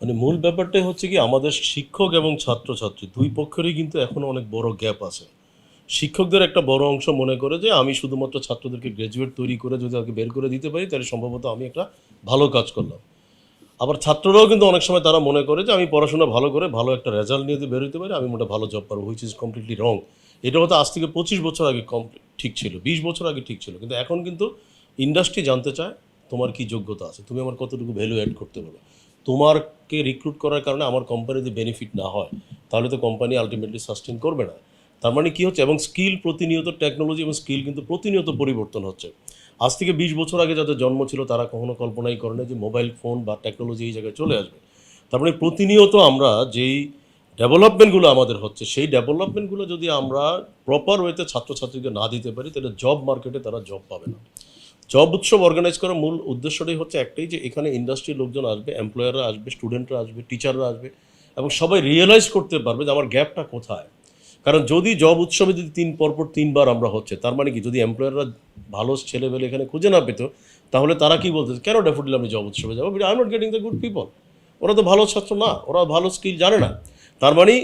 মানে মূল ব্যাপারটাই হচ্ছে কি আমাদের শিক্ষক এবং ছাত্রছাত্রী দুই পক্ষেরই কিন্তু এখনও অনেক বড় গ্যাপ আছে। শিক্ষকদের একটা বড় অংশ মনে করে যে আমি শুধুমাত্র ছাত্রদেরকে গ্র্যাজুয়েট তৈরি করে যদি তাকে বের করে দিতে পারি তাহলে সম্ভবত আমি একটা ভালো কাজ করলাম। আবার ছাত্ররাও কিন্তু অনেক সময় তারা মনে করে যে আমি পড়াশোনা ভালো করে ভালো একটা রেজাল্ট নিয়ে যদি বের হতে পারি আমি মোটা ভালো জব পাবো, হুইচ ইজ কমপ্লিটলি রং। এটা হয়তো আজ থেকে 25 বছর আগে ঠিক ছিল, 20 বছর আগে ঠিক ছিল, কিন্তু এখন কিন্তু ইন্ডাস্ট্রি জানতে চায় তোমার কি যোগ্যতা আছে, তুমি আমার কতটুকু ভ্যালু অ্যাড করতে পারবে। তোমারকে রিক্রুট করার কারণে আমার কোম্পানিতে বেনিফিট না হয় তাহলে তো কোম্পানি আলটিমেটলি সাস্টেন করবে না। তার মানে কী হচ্ছে, এবং স্কিল প্রতিনিয়ত, টেকনোলজি এবং স্কিল কিন্তু প্রতিনিয়ত পরিবর্তন হচ্ছে। আজ থেকে 20 বছর আগে যাদের জন্ম ছিল তারা কখনো কল্পনাই করে না যে মোবাইল ফোন বা টেকনোলজি এই জায়গায় চলে আসবে। তার মানে প্রতিনিয়ত আমরা যেই ডেভেলপমেন্টগুলো আমাদের হচ্ছে সেই ডেভেলপমেন্টগুলো যদি আমরা প্রপার ওয়েতে ছাত্রছাত্রীকে না দিতে পারি তাহলে জব মার্কেটে তারা জব পাবে না। জব উৎসব অর্গানাইজ করার মূল উদ্দেশ্যটাই হচ্ছে একটাই, যে এখানে ইন্ডাস্ট্রির লোকজন আসবে, এমপ্লয়াররা আসবে, স্টুডেন্টরা আসবে, টিচাররা আসবে, এবং সবাই রিয়েলাইজ করতে পারবে যে আমার গ্যাপটা কোথায়। কারণ যদি জব উৎসবে যদি পরপর 3বার আমরা হচ্ছে, তার মানে কি যদি এমপ্লয়াররা ভালো ছেলেবেলে এখানে খুঁজে না পেত তাহলে তারা কি বলতে, কেন ডেফোডিল আমি জব উৎসবে যাবো, I am not getting the good people. ওরা তো ভালো ছাত্র না, ওরা ভালো স্কিল জানে না। তার মানে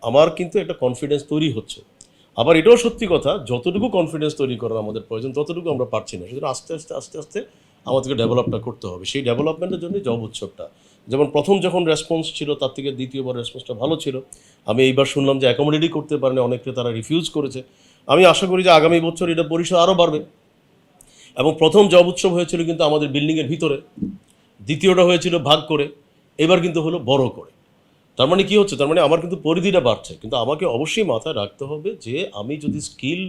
আমার কিন্তু একটা কনফিডেন্স তৈরি হচ্ছে। আবার এটাও সত্যি কথা, যতটুকু কনফিডেন্স তৈরি করার আমাদের প্রয়োজন ততটুকু আমরা পারছি না, সুতরাং আস্তে আস্তে আস্তে আস্তে আমাদেরকে ডেভেলপটা করতে হবে। সেই ডেভেলপমেন্টের জন্যই জব উৎসবটা। যেমন প্রথম যখন রেসপন্স ছিল তার থেকে দ্বিতীয়বার রেসপন্সটা ভালো ছিল। আমি এইবার শুনলাম যে অ্যাকোমোডেটই করতে পারেনি, অনেকে তারা রিফিউজ করেছে। আমি আশা করি যে আগামী বছর এটা পরিসর আরও বাড়বে। এবং প্রথম জব উৎসব হয়েছিল কিন্তু আমাদের বিল্ডিংয়ের ভিতরে, দ্বিতীয়টা হয়েছিল ভাগ করে, এবার কিন্তু হলো বড় করে। তার মানে কী হচ্ছে, তার মানে আমার কিন্তু পরিধিটা বাড়ছে, কিন্তু আমাকে অবশ্যই মাথায় রাখতে হবে যে আমি যদি স্কিল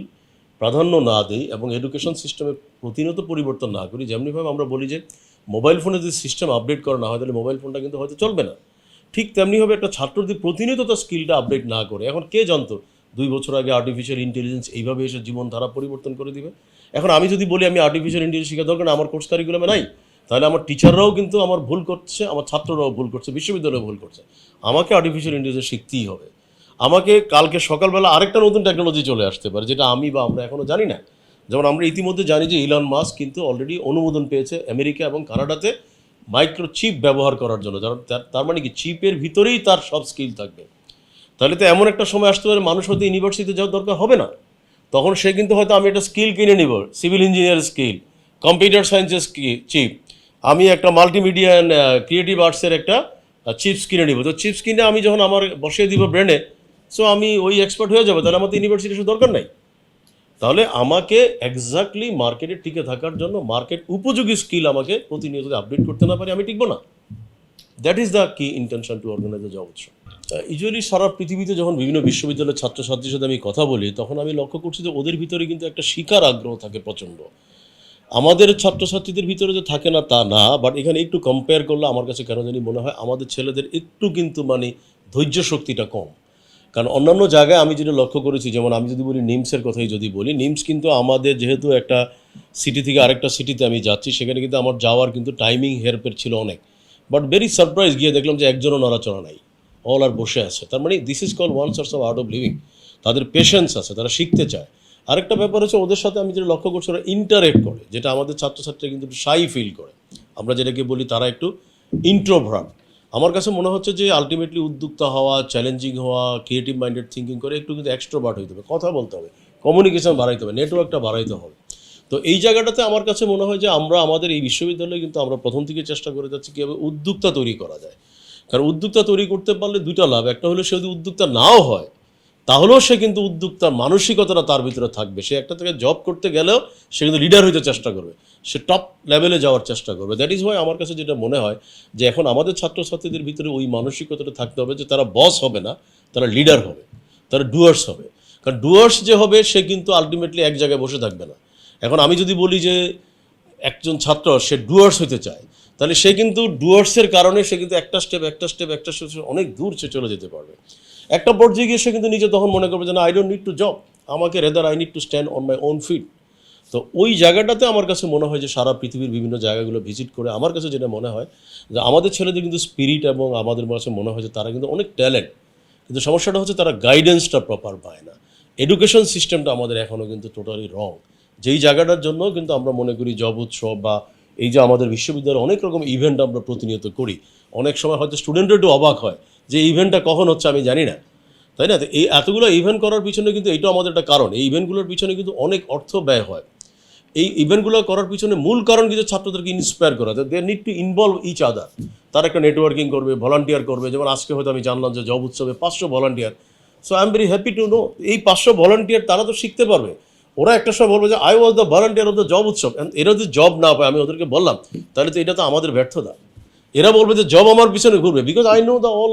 প্রাধান্য না দিই এবং এডুকেশন সিস্টেমে প্রতিনিয়ত পরিবর্তন না করি, যেমনিভাবে আমরা বলি যে মোবাইল ফোনে যদি সিস্টেম আপডেট করা না হয় তাহলে মোবাইল ফোনটা কিন্তু হয়তো চলবে না, ঠিক তেমনিভাবে একটা ছাত্র যদি প্রতিনিয়ত তার স্কিলটা আপডেট না করে, এখন কে জানতো 2 বছর আগে আর্টিফিশিয়াল ইন্টেলিজেন্স এইভাবে এসে জীবনধারা পরিবর্তন করে দিবে। এখন আমি যদি বলি আমি আর্টিফিশিয়াল ইন্টেলিজেন্স শেখা দরকার না, আমার কোর্স কারিকুলামে নাই, তাহলে আমার টিচাররাও কিন্তু আমার ভুল করছে, আমার ছাত্ররাও ভুল করছে, বিশ্ববিদ্যালয় ভুল করছে। আমাকে আর্টিফিশিয়াল ইন্টেলিজেন্স শিখতেই হবে। আমাকে কালকে সকালবেলা আরেকটা নতুন টেকনোলজি চলে আসতে পারে যেটা আমি বা আমরা এখনও জানি না। যেমন আমরা ইতিমধ্যে জানি যে ইলন মাস্ক কিন্তু অলরেডি অনুমোদন পেয়েছে আমেরিকা এবং কানাডাতে মাইক্রোচিপ ব্যবহার করার জন্য, যারা তার মানে কি চিপের ভিতরেই তার সব স্কিল থাকবে। তাহলে তো এমন একটা সময় আসতে পারে মানুষ হয়তো ইউনিভার্সিটিতে যাওয়ার দরকার হবে না, তখন সে কিন্তু হয়তো আমি একটা স্কিল কিনে নিব, সিভিল ইঞ্জিনিয়ার স্কিল, কম্পিউটার সায়েন্সের চিপ, আমি একটা মাল্টিমিডিয়া অ্যান্ড ক্রিয়েটিভ আর্টসের একটা চিপস কিনে নিব। তো চিপস কিনে আমি যখন আমার বসিয়ে দিব ব্রেনে, সো আমি ওই এক্সপার্ট হয়ে যাবো, তাহলে আমার তো ইউনিভার্সিটি এসে দরকার নাই। তাহলে আমাকে এক্স্যাক্টলি মার্কেটে টিকে থাকার জন্য মার্কেট উপযোগী স্কিল আমাকে প্রতিনিয়ত আপডেট করতে না পারি আমি টিকবো না। That is the key intention to organize the job উৎসব। ইউজুয়ালি সারা পৃথিবীতে যখন বিভিন্ন বিশ্ববিদ্যালয়ের ছাত্রছাত্রীর সাথে আমি কথা বলি তখন আমি লক্ষ্য করছি যে ওদের ভিতরে কিন্তু একটা শিকার আগ্রহ থাকে প্রচণ্ড। আমাদের ছাত্রছাত্রীদের ভিতরে যে থাকে না তা না, বাট এখানে একটু কম্পেয়ার করলে আমার কাছে কেন জানি মনে হয় আমাদের ছেলেদের একটু কিন্তু মানে ধৈর্য শক্তিটা কম। কারণ অন্যান্য জায়গায় আমি যেটা লক্ষ্য করেছি, যেমন আমি যদি বলি নিমসের কথাই যদি বলি, নিমস কিন্তু আমাদের যেহেতু একটা সিটি থেকে আরেকটা সিটিতে আমি যাচ্ছি, সেখানে কিন্তু আমার যাওয়ার কিন্তু টাইমিং হেরফের ছিল অনেক। বাট ভেরি সারপ্রাইজ গিয়ে দেখলাম যে একজনও নড়াচড়া নাই, অল আর বসে আছে। তার মানে this is call one source of art of living. তাদের পেশেন্স আছে, তারা শিখতে চায়। আরেকটা ব্যাপার হচ্ছে ওদের সাথে আমি যেটা লক্ষ্য করছি ওরা ইন্টারেক্ট করে, যেটা আমাদের ছাত্রছাত্রীরা কিন্তু একটু শাই ফিল করে। আমরা যেটাকে বলি তারা একটু ইন্ট্রোভার্ট। আমার কাছে মনে হচ্ছে যে আলটিমেটলি উদ্যোক্তা হওয়া, চ্যালেঞ্জিং হওয়া, ক্রিয়েটিভ মাইন্ডেড থিঙ্কিং করে একটু কিন্তু এক্সট্রোভার্ট হইতে হবে, কথা বলতে হবে, কমিউনিকেশন বাড়াইতে হবে, নেটওয়ার্কটা বাড়াইতে হবে। তো এই জায়গাটাতে আমার কাছে মনে হয় যে আমরা আমাদের এই বিশ্ববিদ্যালয়ে কিন্তু আমরা প্রথম থেকে চেষ্টা করে যাচ্ছি কীভাবে উদ্যোক্তা তৈরি করা যায়। কারণ উদ্যোক্তা তৈরি করতে পারলে দুইটা লাভ, একটা হলো সে যদি উদ্যোক্তা নাও হয় তাহলেও সে কিন্তু উদ্যোক্তার মানসিকতাটা তার ভিতরে থাকবে, সে একটা থেকে জব করতে গেলেও সে কিন্তু লিডার হইতে চেষ্টা করবে, সে টপ লেভেলে যাওয়ার চেষ্টা করবে। দ্যাট ইজ ওয়াই আমার কাছে যেটা মনে হয় যে এখন আমাদের ছাত্রছাত্রীদের ভিতরে ওই মানসিকতাটা থাকতে হবে যে তারা বস হবে না, তারা লিডার হবে, তারা ডুয়ার্স হবে। কারণ ডুয়ার্স যে হবে সে কিন্তু আলটিমেটলি এক জায়গায় বসে থাকবে না। এখন আমি যদি বলি যে একজন ছাত্র সে ডুয়ার্স হতে চায়, তাহলে সে কিন্তু ডুয়ার্সের কারণে সে কিন্তু একটা স্টেপ অনেক দূর সে চলে যেতে পারবে। একটা পর্যায়ে গিয়ে সে কিন্তু নিজে তখন মনে করবে যে না, I don't need to job, আমাকে rather I need to stand on my own feet. তো ওই জায়গাটাতে আমার কাছে মনে হয় যে সারা পৃথিবীর বিভিন্ন জায়গাগুলো ভিজিট করে আমার কাছে যেটা মনে হয় যে আমাদের ছেলেদের কিন্তু স্পিরিট এবং আমাদের কাছে মনে হয় যে তারা কিন্তু অনেক ট্যালেন্ট, কিন্তু সমস্যাটা হচ্ছে তারা গাইডেন্সটা প্রপার পায় না। এডুকেশন সিস্টেমটা আমাদের এখনও কিন্তু টোটালি রং, যেই জায়গাটার জন্য কিন্তু আমরা মনে করি জব উৎসব বা এই যে আমাদের বিশ্ববিদ্যালয়ে অনেক রকম ইভেন্ট আমরা প্রতিনিয়ত করি, অনেক সময় হয়তো স্টুডেন্টরা একটু অবাক হয় যে ইভেন্টটা কখন হচ্ছে আমি জানি না, তাই না? তো এই এতগুলো ইভেন্ট করার পিছনে কিন্তু এইটাও আমাদের একটা কারণ, এই ইভেন্টগুলোর পিছনে কিন্তু অনেক অর্থ ব্যয় হয়। এই ইভেন্টগুলো করার পিছনে মূল কারণ কিন্তু ছাত্রদেরকে ইন্সপায়ার করা, they need to involve each other. তারা একটা নেটওয়ার্কিং করবে, ভলান্টিয়ার করবে। যেমন আজকে হয়তো আমি জানলাম যে জব উৎসবে 500 volunteer. So I am very happy to know এই 500 ভলান্টিয়ার তারা তো শিখতে পারবে। ওরা একটা সময় বলবে যে I was the volunteer of the job উৎসব, এরা যদি জব না পায়, আমি ওদেরকে বললাম, তাহলে তো এটা তো আমাদের ব্যর্থতা। এরা বলবে যে জব আমার পিছনে ঘুরবে, because I know the all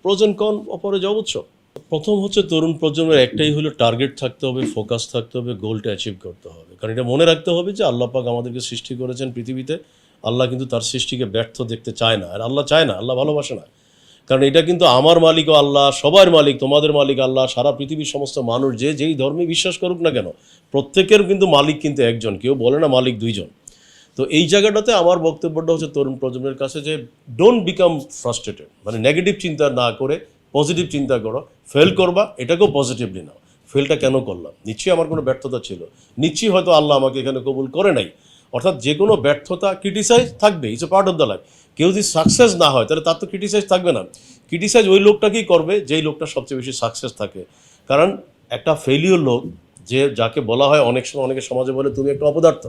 pros and con of a job উৎসব। প্রথম হচ্ছে তরুণ প্রজন্মের একটাই হলো টার্গেট থাকতে হবে, ফোকাস থাকতে হবে, গোলটা অ্যাচিভ করতে হবে। কারণ এটা মনে রাখতে হবে যে আল্লাহ পাক আমাদেরকে সৃষ্টি করেছেন পৃথিবীতে, আল্লাহ কিন্তু তার সৃষ্টিকে ব্যর্থ দেখতে চায় না, আর আল্লাহ চায় না, আল্লাহ ভালোবাসে না। কারণ এটা কিন্তু আমার মালিকও আল্লাহ, সবার মালিক, তোমাদের মালিক আল্লাহ, সারা পৃথিবীর সমস্ত মানুষ যে যেই ধর্মে বিশ্বাস করুক না কেন, প্রত্যেকের কিন্তু মালিক কিন্তু একজন, কেউ বলে না মালিক দুইজন। তো এই জায়গাটাতে আমার বক্তব্যটা হচ্ছে তরুণ প্রজন্মের কাছে যে ডোন্ট বিকাম ফ্রাস্ট্রেটেড, মানে নেগেটিভ চিন্তা না করে পজিটিভ চিন্তা করো। ফেল করবা, এটাকেও পজিটিভলি নাও। ফেলটা কেন করলাম? নিশ্চয়ই আমার কোনো ব্যর্থতা ছিল, নিশ্চয়ই হয়তো আল্লাহ আমাকে এখানে কবুল করে নাই। অর্থাৎ যে কোনো ব্যর্থতা, ক্রিটিসাইজ থাকবে, it's a part of the life. কেউ যদি সাকসেস না হয় তাহলে তার তো ক্রিটিসাইজ থাকবে না। ক্রিটিসাইজ ওই লোকটাকেই করবে যেই লোকটা সবচেয়ে বেশি সাকসেস থাকে। কারণ একটা ফেলিওর লোক, যে যাকে বলা হয় অনেক সময়, অনেকে সমাজে বলে তুমি একটা অপদার্থ,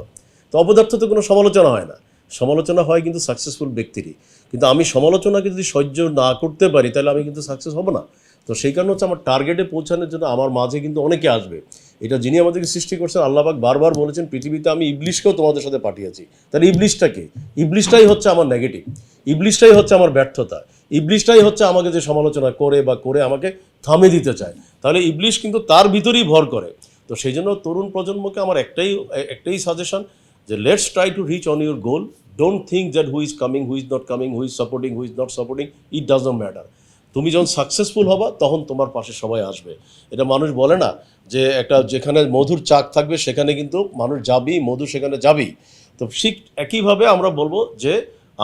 তো অপদার্থতে কোনো সমালোচনা হয় না, সমালোচনা হয় কিন্তু সাকসেসফুল ব্যক্তিরই। কিন্তু আমি সমালোচনাকে যদি সহ্য না করতে পারি তাহলে আমি কিন্তু সাকসেস হব না। তো সেই কারণে হচ্ছে আমার টার্গেটে পৌঁছানোর জন্য আমার মাঝে কিন্তু অনেকে আসবে। এটা যিনি আমাদেরকে সৃষ্টি করছেন আল্লাহ পাক বারবার বলেছেন পৃথিবীতে আমি ইবলিশকেও তোমাদের সাথে পাঠিয়েছি। তাহলে ইবলিশটাকে, ইবলিশটাই হচ্ছে আমার নেগেটিভ, ইবলিশটাই হচ্ছে আমার ব্যর্থতা, ইবলিশটাই হচ্ছে আমাকে যে সমালোচনা করে বা করে আমাকে থামিয়ে দিতে চায়। তাহলে ইবলিশ কিন্তু তার ভিতরেই ভর করে। তো সেই জন্য তরুণ প্রজন্মকে আমার একটাই সাজেশন, যে let's try to reach on your goal. Don't think that who is coming, who is not coming, who is supporting, who is not supporting, it does not matter. তুমি যখন সাকসেসফুল হবা তখন তোমার পাশে সবাই আসবে। এটা মানুষ বলে না যে একটা যেখানে মধুর চাক থাকবে সেখানে কিন্তু মানুষ যাবেই, মধু সেখানে যাবেই। তো ঠিক একইভাবে আমরা বলবো যে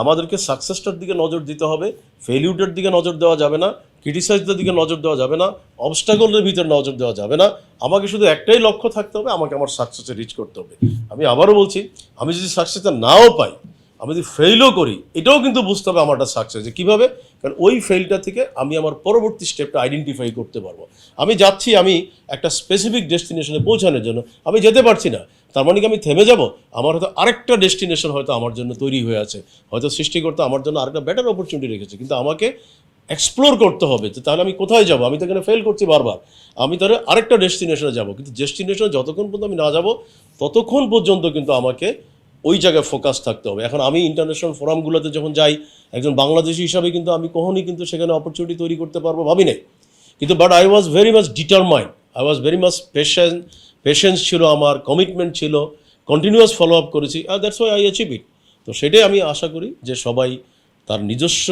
আমাদেরকে সাকসেসটার দিকে নজর দিতে হবে, ফেলিউরের দিকে নজর দেওয়া যাবে না, ক্রিটিসাইজদের দিকে নজর দেওয়া যাবে না, অবস্টাকলের ভিতরে নজর দেওয়া যাবে না। আমাকে শুধু একটাই লক্ষ্য থাকতে হবে, আমাকে আমার সাকসেসে রিচ করতে হবে। আমি আবারও বলছি, আমি যদি সাকসেসটা নাও পাই, আমি যদি ফেইলও করি, এটাও কিন্তু বুঝতে হবে আমারটা সাকসেস। যে কীভাবে? কারণ ওই ফেইলটা থেকে আমি আমার পরবর্তী স্টেপটা আইডেন্টিফাই করতে পারবো। আমি যাচ্ছি, আমি একটা স্পেসিফিক ডেস্টিনেশনে পৌঁছানোর জন্য আমি যেতে পারছি না, তার মানে কি আমি থেমে যাব? আমার হয়তো আরেকটা ডেস্টিনেশন হয়তো আমার জন্য তৈরি হয়ে আছে, হয়তো সৃষ্টিকর্তা আমার জন্য আরেকটা বেটার অপরচুনিটি রেখেছে, কিন্তু আমাকে এক্সপ্লোর করতে হবে যে তাহলে আমি কোথায় যাব। আমি তো এখানে ফেল করছি বারবার, আমি তাহলে আরেকটা ডেস্টিনেশনে যাব, কিন্তু ডেস্টিনেশনে যতক্ষণ পর্যন্ত আমি না যাব ততক্ষণ পর্যন্ত কিন্তু আমাকে ওই জায়গায় ফোকাস থাকতে হবে। এখন আমি ইন্টারন্যাশনাল ফোরামগুলোতে যখন যাই, একজন বাংলাদেশি হিসাবে কিন্তু আমি কখনই কিন্তু সেখানে অপরচুনিটি তৈরি করতে পারবো ভাবি নাই, কিন্তু but I was very much determined, I was very much patience ছিল আমার, কমিটমেন্ট ছিল, কন্টিনিউয়াস ফলো আপ করেছি, that's why I achieve it. তো সেটাই আমি আশা করি যে সবাই তার নিজস্ব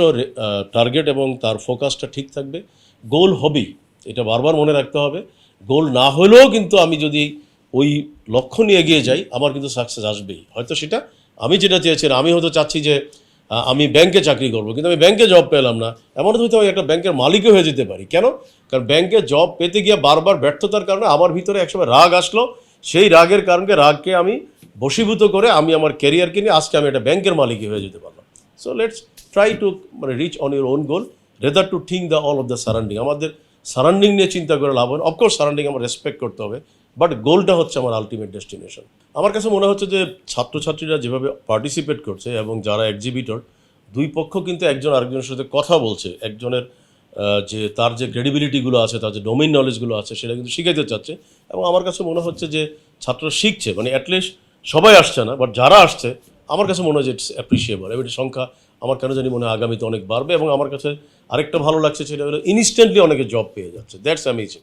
টার্গেট এবং তার ফোকাসটা ঠিক থাকবে। গোল হবেই, এটা বারবার মনে রাখতে হবে। গোল না হলেও কিন্তু আমি যদি ওই লক্ষ্য নিয়ে এগিয়ে যাই, আমার কিন্তু সাকসেস আসবেই। হয়তো সেটা আমি যেটা চেয়েছিলাম, আমি হয়তো চাচ্ছি যে আমি ব্যাংকে চাকরি করবো, কিন্তু আমি ব্যাংকে জব পেলাম না, এমন হয়তো আমি একটা ব্যাংকের মালিকও হয়ে যেতে পারি। কেন? কারণ ব্যাংকে জব পেতে গিয়ে বারবার ব্যর্থতার কারণে আমার ভিতরে একসময় রাগ আসলো, সেই রাগের রাগকে আমি বশীভূত করে আমি আমার ক্যারিয়ারকে নিয়ে আজকে আমি একটা ব্যাংকের মালিকই হয়ে যেতে পারলাম। So let's try to reach on your own goal rather to think the all of the surrounding. আমাদের সারাউন্ডিং নিয়ে চিন্তা করে লাভ হয়, অফকোর্স সারাউন্ডিং আমার রেসপেক্ট করতে হবে, বাট গোলটা হচ্ছে আমার আলটিমেট ডেস্টিনেশন। আমার কাছে মনে হচ্ছে যে ছাত্রছাত্রীরা যেভাবে পার্টিসিপেট করছে এবং যারা এক্সিবিটর, দুই পক্ষ কিন্তু একজন আরেকজনের সাথে কথা বলছে, একজনের যে তার যে ক্রেডিবিলিটিগুলো আছে, তার যে ডোমেইন নলেজগুলো আছে সেটা কিন্তু শিখাইতে চাচ্ছে। এবং আমার কাছে মনে হচ্ছে যে ছাত্ররা শিখছে, মানে অ্যাটলিস্ট সবাই আসছে না, বাট যারা আসছে আমার কাছে মনে হয় যে ইটস অ্যাপ্রিসিয়েবল। এবং এটির সংখ্যা আমার কেন জানি মনে হয় আগামীতে অনেক বাড়বে। এবং আমার কাছে আরেকটা ভালো লাগছে সেটা হলো ইনস্ট্যান্টলি অনেকে জব পেয়ে যাচ্ছে, দ্যাটস অ্যামেজিং।